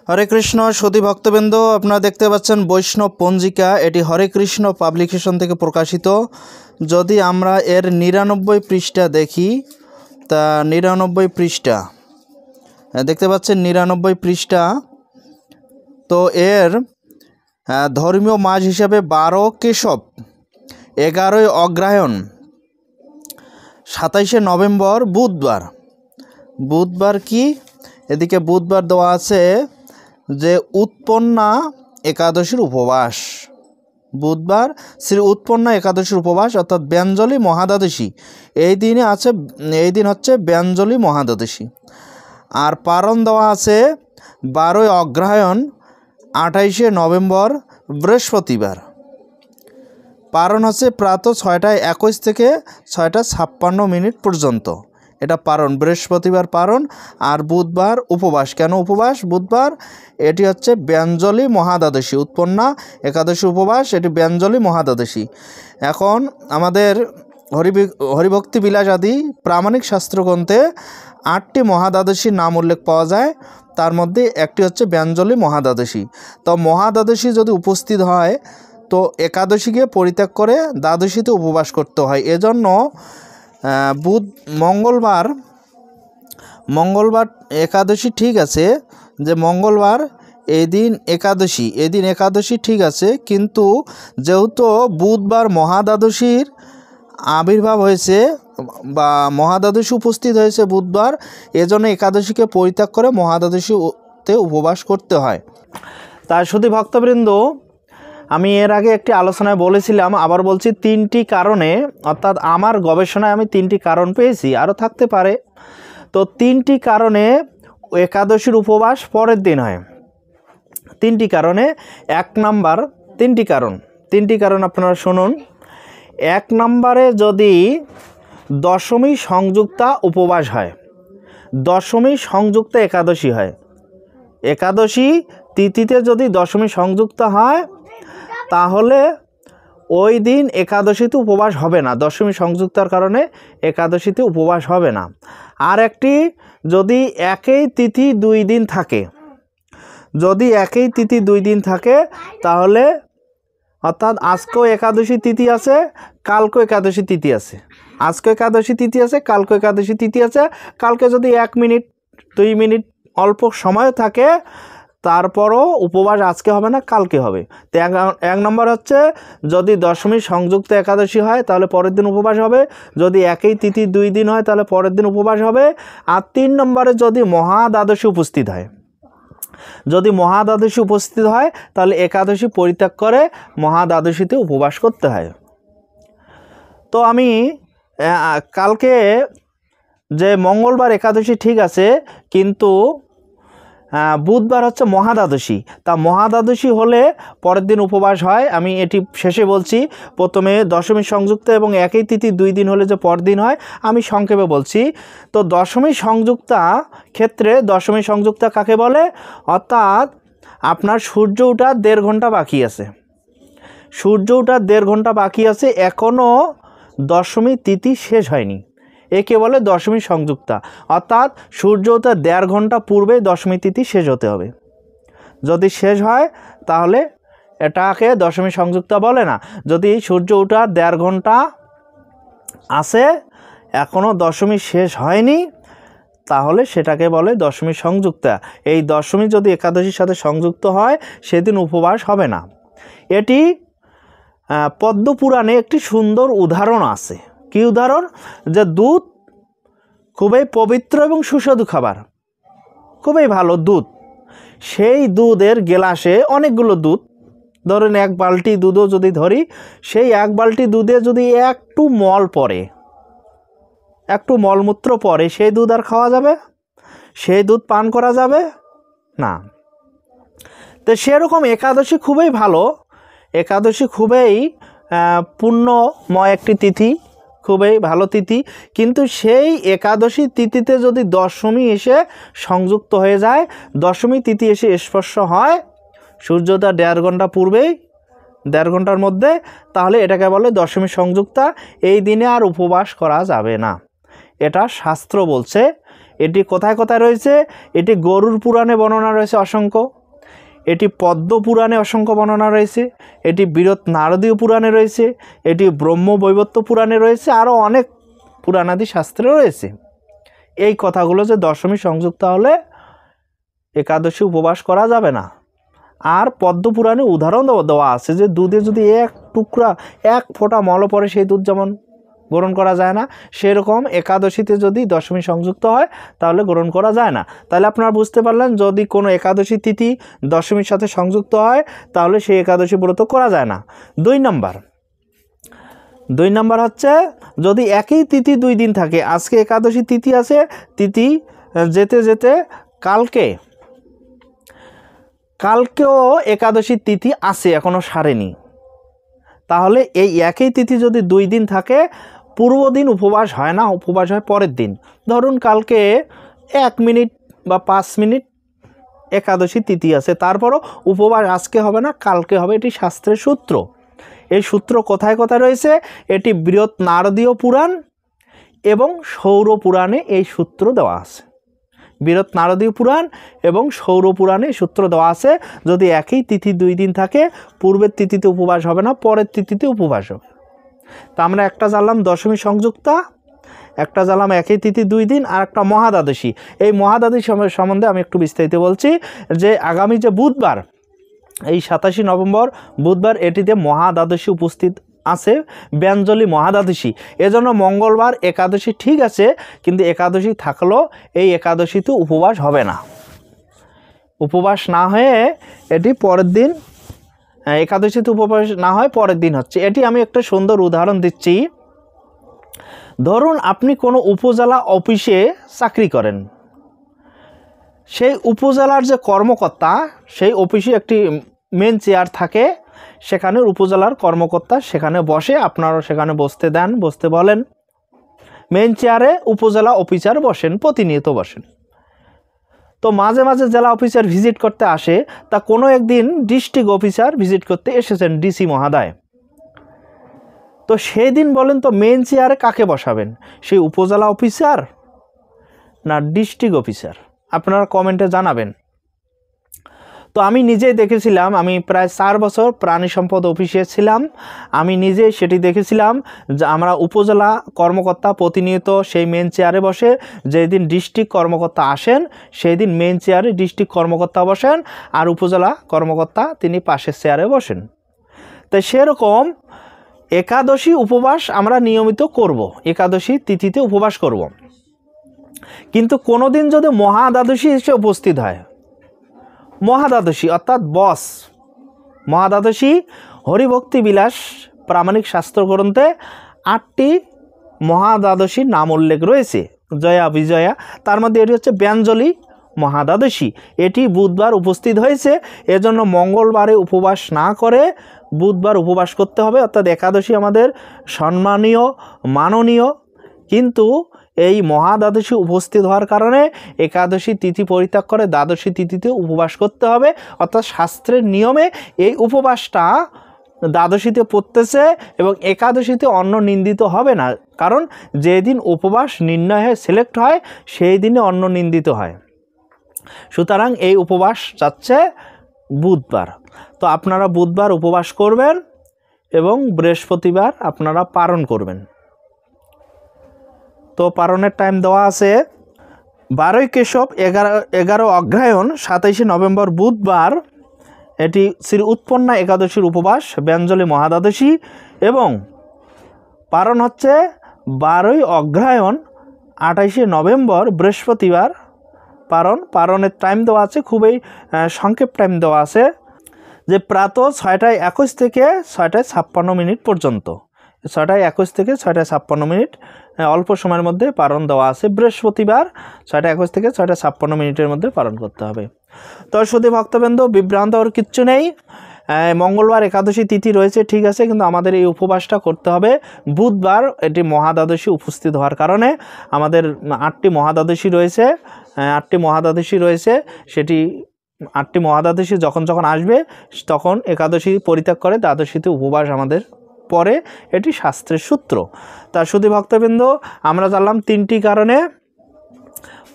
হরে কৃষ্ণ সতী ভক্তবৃন্দ, আপনারা দেখতে পাচ্ছেন বৈষ্ণব পঞ্জিকা। এটি হরে কৃষ্ণ পাবলিকেশন থেকে প্রকাশিত। যদি আমরা এর 99 পৃষ্ঠা দেখি, তা 99 পৃষ্ঠা দেখতে পাচ্ছেন, 99 পৃষ্ঠা। তো এর ধর্মীয় মাস হিসাবে 12 কেশব, 11 অগ্রহায়ণ, 27 নভেম্বর বুধবার। বুধবার কি এদিকে বুধবার দেওয়া আছে যে উৎপন্না একাদশীর উপবাস। বুধবার শ্রী উৎপন্না একাদশীর উপবাস, অর্থাৎ ব্যঞ্জলি মহাদ্বাদশী। এই দিন হচ্ছে ব্যঞ্জলি মহাদ্বাদশী। আর পারণ দেওয়া আছে 12 অগ্রহায়ণ, 28 নভেম্বর বৃহস্পতিবার। পারণ হচ্ছে প্রাতঃ 6:21 থেকে 6:56 পর্যন্ত। এটা পারণ, বৃহস্পতিবার পারণ। আর বুধবার উপবাস। কেন উপবাস বুধবার? এটি হচ্ছে ব্যঞ্জলি মহাদ্বাদশী, উৎপন্না একাদশী উপবাস, এটি ব্যঞ্জলি মহাদ্বাদশী। এখন আমাদের হরিভক্তি বিলাস আদি প্রামাণিক শাস্ত্রগ্রন্থে 8টি মহাদ্বাদশীর নাম উল্লেখ পাওয়া যায়। তার মধ্যে একটি হচ্ছে ব্যঞ্জলি মহাদ্বাদশী। তো মহাদ্বাদশী যদি উপস্থিত হয় তো একাদশীকে পরিত্যাগ করে দ্বাদশীতে উপবাস করতে হয়। এজন্য মঙ্গলবার একাদশী ঠিক আছে, যে মঙ্গলবার এই দিন একাদশী ঠিক আছে, কিন্তু যেহেতু বুধবার মহাদ্বাদশীর আবির্ভাব হয়েছে বা মহাদ্বাদশী উপস্থিত হয়েছে বুধবার, এজন্য একাদশীকে পরিত্যাগ করে মহাদ্বাদশীতে উপবাস করতে হয়। তাই শুধু ভক্তবৃন্দ, আমি এর আগে একটি আলোচনায় বলেছিলাম, আবার বলছি, 3টি কারণে, অর্থাৎ আমার গবেষণায় আমি 3টি কারণ পেয়েছি, আরও থাকতে পারে। তো 3টি কারণে একাদশীর উপবাস পরের দিন হয়। 3টি কারণে। 1 নাম্বার, 3টি কারণ আপনারা শুনুন। 1 নম্বরে যদি দশমী সংযুক্তা উপবাস হয়, দশমী সংযুক্ত একাদশী হয়, একাদশী তিথিতে যদি দশমী সংযুক্ত হয় তাহলে ওই দিন একাদশীতে উপবাস হবে না। দশমী সংযুক্তার কারণে একাদশীতে উপবাস হবে না। আর একটি, যদি একই তিথি 2 দিন থাকে, তাহলে অর্থাৎ আজকেও একাদশী তিথি আছে, কালকেও একাদশী তিথি আছে, কালকে যদি 1 মিনিট 2 মিনিট অল্প সময় থাকে, তারপরও উপবাস আজকে হবে না, কালকে হবে। তো 1 নম্বর হচ্ছে যদি দশমী সংযুক্ত একাদশী হয় তাহলে পরের দিন উপবাস হবে, যদি একই তিথি 2 দিন হয় তাহলে পরের দিন উপবাস হবে। আর 3 নম্বরে যদি মহাদ্বাদশী উপস্থিত হয়, তাহলে একাদশী পরিত্যাগ করে মহাদ্বাদশীতে উপবাস করতে হয়। তো আমি কালকে যে মঙ্গলবার একাদশী ঠিক আছে, কিন্তু বুধবার হচ্ছে মহাদ্বাদশী। তা মহাদ্বাদশী হলে পরের দিন উপবাস হয়। আমি এটি শেষে বলছি। প্রথমে দশমী সংযুক্ত এবং একই তিথি 2 দিন হলে যে পরদিন হয়, আমি সংক্ষেপে বলছি। তো দশমী সংযুক্তা ক্ষেত্রে, দশমী সংযুক্তা কাকে বলে? অর্থাৎ আপনার সূর্য ওঠার 1.5 ঘন্টা বাকি আছে, এখনও দশমী তিথি শেষ হয়নি, একে বলে দশমী সংযুক্তা। অর্থাৎ সূর্য ওঠার 1.5 ঘন্টা পূর্বে দশমী তিথি শেষ হতে হবে। যদি শেষ হয় তাহলে এটাকে দশমী সংযুক্তা বলে না। যদি সূর্য ওঠার 1.5 ঘন্টা আছে, এখনও দশমী শেষ হয়নি, তাহলে সেটাকে বলে দশমী সংযুক্তা। এই দশমী যদি একাদশীর সাথে সংযুক্ত হয়, সেদিন উপবাস হবে না। এটি পদ্মপুরাণে একটি সুন্দর উদাহরণ আছে। কি উদাহরণ? যে দুধ খুবই পবিত্র এবং সুস্বাদু খাবার, খুবই ভালো দুধ। সেই দুধের গ্লাসে অনেকগুলো দুধ, ধরেন 1 বালতি দুধও যদি ধরি, সেই 1 বালতি দুধে যদি একটু মলমূত্র পড়ে, সেই দুধ আর খাওয়া যাবে? সেই দুধ পান করা যাবে না। তো সেরকম একাদশী খুবই ভালো, একাদশী খুবই পুণ্যময় একটি তিথি, খুবই ভালো তিথি। কিন্তু সেই একাদশী তিথিতে যদি দশমী এসে সংযুক্ত হয়ে যায়, দশমী তিথি এসে স্পর্শ হয় সূর্যোদয় 1.5 ঘন্টা পূর্বেই, 1.5 ঘন্টার মধ্যে, তাহলে এটাকে বলে দশমী সংযুক্তা। এই দিনে আর উপবাস করা যাবে না, এটা শাস্ত্র বলছে। এটি কোথায় কোথায় রয়েছে? এটি গরুর পুরাণে বর্ণনা রয়েছে অসংখ্য। এটি পদ্ম পুরাণে অসংখ্য বর্ণনা রয়েছে, এটি বৃহৎ নারদীয় পুরাণে রয়েছে, এটি ব্রহ্মবৈবর্ত পুরাণে রয়েছে, আরও অনেক পুরাণাদি শাস্ত্রে রয়েছে। এই কথাগুলো যে দশমী সংযুক্ত হলে একাদশী উপবাস করা যাবে না। আর পদ্ম পুরাণে উদাহরণ দেওয়া আছে যে দুধে যদি এক টুকরা এক ফোঁটা মল পড়ে সেই দুধ যেমন গ্রহণ করা যায় না, সেরকম একাদশীতে যদি দশমী সংযুক্ত হয় তাহলে গ্রহণ করা যায় না। তাহলে আপনারা বুঝতে পারলেন, যদি কোনো একাদশী তিথি দশমীর সাথে সংযুক্ত হয় তাহলে সেই একাদশী ব্রত করা যায় না। 2 নম্বর হচ্ছে যদি একই তিথি 2 দিন থাকে, আজকে একাদশী তিথি আছে, তিথি যেতে যেতে কালকেও একাদশীর তিথি আছে, এখনও সারেনি, তাহলে এই একই তিথি যদি 2 দিন থাকে, পূর্ব দিন উপবাস হয় না, উপবাস হয় পরের দিন। ধরুন কালকে 1 মিনিট বা 5 মিনিট একাদশী তিথি আছে, তারপরও উপবাস আজকে হবে না, কালকে হবে। এটি শাস্ত্রের সূত্র। এই সূত্র কোথায় কোথায় রয়েছে? এটি বৃহৎ নারদীয় পুরাণ এবং সৌর পুরাণে এই সূত্র দেওয়া আছে। বৃহৎ নারদীয় পুরাণ এবং সৌর পুরাণে সূত্র দেওয়া আছে, যদি একই তিথি 2 দিন থাকে, পূর্বের তিথিতে উপবাস হবে না, পরের তিথিতে উপবাস হবে। তা আমরা একটা জানলাম দশমী সংযুক্তা, একটা জানলাম একই তিথি 2 দিন, আর একটা মহাদ্বাদশী। এই মহাদ্বাদশী সম্বন্ধে আমি একটু বিস্তারিত বলছি যে আগামী যে বুধবার, এই 27 নভেম্বর বুধবার, এটিতে মহাদ্বাদশী উপস্থিত আছে, ব্যঞ্জলি মহাদ্বাদশী। এজন্য মঙ্গলবার একাদশী ঠিক আছে, কিন্তু একাদশী থাকলেও এই একাদশীতে উপবাস হবে না। উপবাস না হয়ে এটি পরের দিন, একাদশীতে উপবাস না হয় পরের দিন হচ্ছে। এটি আমি একটা সুন্দর উদাহরণ দিচ্ছি। ধরুন আপনি কোনো উপজেলা অফিসে চাকরি করেন, সেই উপজেলার যে কর্মকর্তা, সেই অফিসে একটি মেন চেয়ার থাকে, সেখানে উপজেলার কর্মকর্তা সেখানে বসে, আপনারাও সেখানে বসতে দেন, বসতে বলেন। মেন চেয়ারে উপজেলা অফিসার বসেন, প্রতিনিয়ত বসেন। তো মাঝে মাঝে জেলা অফিসার ভিজিট করতে আসে, তা কোনো একদিন ডিস্ট্রিক্ট অফিসার ভিজিট করতে এসেছেন, ডিসি মহোদয়। তো সেই দিন বলেন তো মেন চেয়ারে কাকে বসাবেন, সেই উপজেলা অফিসার না ডিস্ট্রিক্ট অফিসার? আপনারা কমেন্টে জানাবেন। তো আমি নিজেই দেখেছিলাম, আমি প্রায় 4 বছর প্রাণী সম্পদ অফিসে ছিলাম, আমি নিজেই সেটি দেখেছিলাম যে আমরা উপজেলা কর্মকর্তা প্রতিনিয়ত সেই মেন চেয়ারে বসে, যেই দিন ডিস্ট্রিক্ট কর্মকর্তা আসেন সেই দিন মেন চেয়ারে ডিস্ট্রিক্ট কর্মকর্তা বসেন, আর উপজেলা কর্মকর্তা তিনি পাশের চেয়ারে বসেন। তাই সেরকম একাদশী উপবাস আমরা নিয়মিত করব, একাদশী তিথিতে উপবাস করব। কিন্তু কোনো দিন যদি মহাদ্বাদশী এসে উপস্থিত হয়, মহাদ্বাদশী অর্থাৎ বস মহাদ্বাদশী, হরিভক্তি বিলাস প্রামাণিক শাস্ত্র গ্রন্থে 8টি মহাদ্বাদশীর নাম উল্লেখ রয়েছে, জয়া বিজয়া, তার মধ্যে এটি হচ্ছে ব্যঞ্জলি মহাদ্বাদশী। এটি বুধবার উপস্থিত হয়েছে, এজন্য মঙ্গলবারে উপবাস না করে বুধবার উপবাস করতে হবে। অর্থাৎ একাদশী আমাদের সম্মানীয়, মাননীয়, কিন্তু এই মহাদ্বাদশী উপস্থিত হওয়ার কারণে একাদশী তিথি পরিত্যাগ করে দ্বাদশী তিথিতে উপবাস করতে হবে। অর্থাৎ শাস্ত্রের নিয়মে এই উপবাসটা দ্বাদশীতে পড়তেছে এবং একাদশীতে অন্ন নিন্দিত হবে না, কারণ যেদিন উপবাস নির্ণয় হয়, সিলেক্ট হয়, সেই দিনে অন্ন নিন্দিত হয়। সুতরাং এই উপবাস যাচ্ছে বুধবার। তো আপনারা বুধবার উপবাস করবেন এবং বৃহস্পতিবার আপনারা পারণ করবেন। তো পারণের টাইম দেওয়া আছে 12ই কেশব 11 অগ্রহায়ণ 27 নভেম্বর বুধবার, এটি শ্রী উৎপন্না একাদশীর উপবাস, ব্যঞ্জলি মহাদ্বাদশী, এবং পারণ হচ্ছে 12ই অগ্রহায়ণ 28 নভেম্বর বৃহস্পতিবার পারণের টাইম দেওয়া আছে, খুবই সংক্ষেপ টাইম দেওয়া আছে, যে প্রাতঃ 6:21 থেকে 6:56 পর্যন্ত, 6:21 থেকে 6:56, অল্প সময়ের মধ্যে পারণ দেওয়া আছে। বৃহস্পতিবার 6:21 থেকে 6:56 মধ্যে পালন করতে হবে। তো শুধু ভক্তবৃন্দ, বিভ্রান্ত হওয়ার কিচ্ছু নেই। মঙ্গলবার একাদশী তিথি রয়েছে ঠিক আছে, কিন্তু আমাদের এই উপবাসটা করতে হবে বুধবার, এটি মহাদ্বাদশী উপস্থিত হওয়ার কারণে। আমাদের 8টি মহাদ্বাদশী রয়েছে, 8টি মহাদ্বাদশী রয়েছে, সেটি 8টি মহাদ্বাদশী যখন যখন আসবে তখন একাদশী পরিত্যাগ করে দ্বাদশীতে উপবাস আমাদের পরে, এটি শাস্ত্রের সূত্র। তা শুধু ভক্তবৃন্দ, আমরা জানলাম 3টি কারণে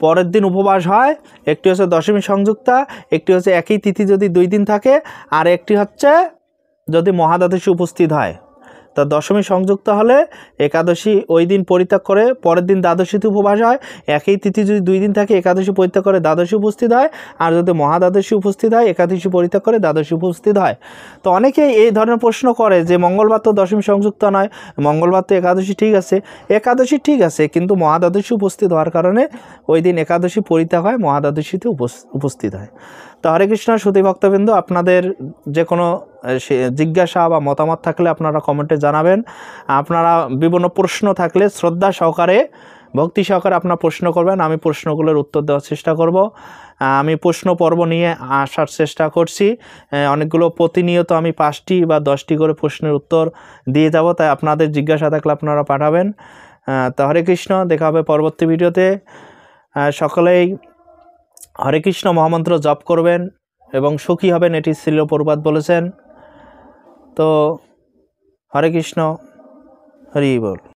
পরের দিন উপবাস হয়, একটি হচ্ছে দশমী সংযুক্তা, একটি হচ্ছে একই তিথি যদি 2 দিন থাকে, আর একটি হচ্ছে যদি মহাদ্বাদশী উপস্থিত হয়। তা দশমী সংযুক্ত হলে একাদশী ওই দিন পরিত্যাগ করে পরের দিন দ্বাদশীতে উপবাস হয়, একই তিথি যদি 2 দিন থাকে একাদশী পরিত্যাগ করে দ্বাদশী উপস্থিত হয়, আর যদি মহাদ্বাদশী উপস্থিত হয় একাদশী পরিত্যাগ করে দ্বাদশী উপস্থিত হয়। তো অনেকেই এই ধরনের প্রশ্ন করে যে মঙ্গলবার তো দশমী সংযুক্ত নয়, মঙ্গলবার তো একাদশী ঠিক আছে, একাদশী ঠিক আছে কিন্তু মহাদ্বাদশী উপস্থিত হওয়ার কারণে ওই দিন একাদশী পরিত্যাগ হয়, মহাদ্বাদশীতে উপস্থিত হয়। তো হরে কৃষ্ণ সুধী ভক্তবৃন্দ, আপনাদের যে কোনো জিজ্ঞাসা বা মতামত থাকলে আপনারা কমেন্টে জানাবেন। আপনারা বিভিন্ন প্রশ্ন থাকলে শ্রদ্ধা সহকারে ভক্তি সহকারে আপনার প্রশ্ন করবেন, আমি প্রশ্নগুলোর উত্তর দেওয়ার চেষ্টা করব। আমি প্রশ্ন পর্ব নিয়ে আসার চেষ্টা করছি, অনেকগুলো প্রতিনিয়ত আমি 5টি বা 10টি করে প্রশ্নের উত্তর দিয়ে যাব, তাই আপনাদের জিজ্ঞাসা থাকলে আপনারা পাঠাবেন। তো হরে কৃষ্ণ, দেখা হবে পরবর্তী ভিডিওতে। সকলেই হরে কৃষ্ণ মহামন্ত্র জপ করবেন এবং সুখী হবেন, এটি শ্রীল প্রভুপাদ বলেছেন। তো হরে কৃষ্ণ, হরি বল।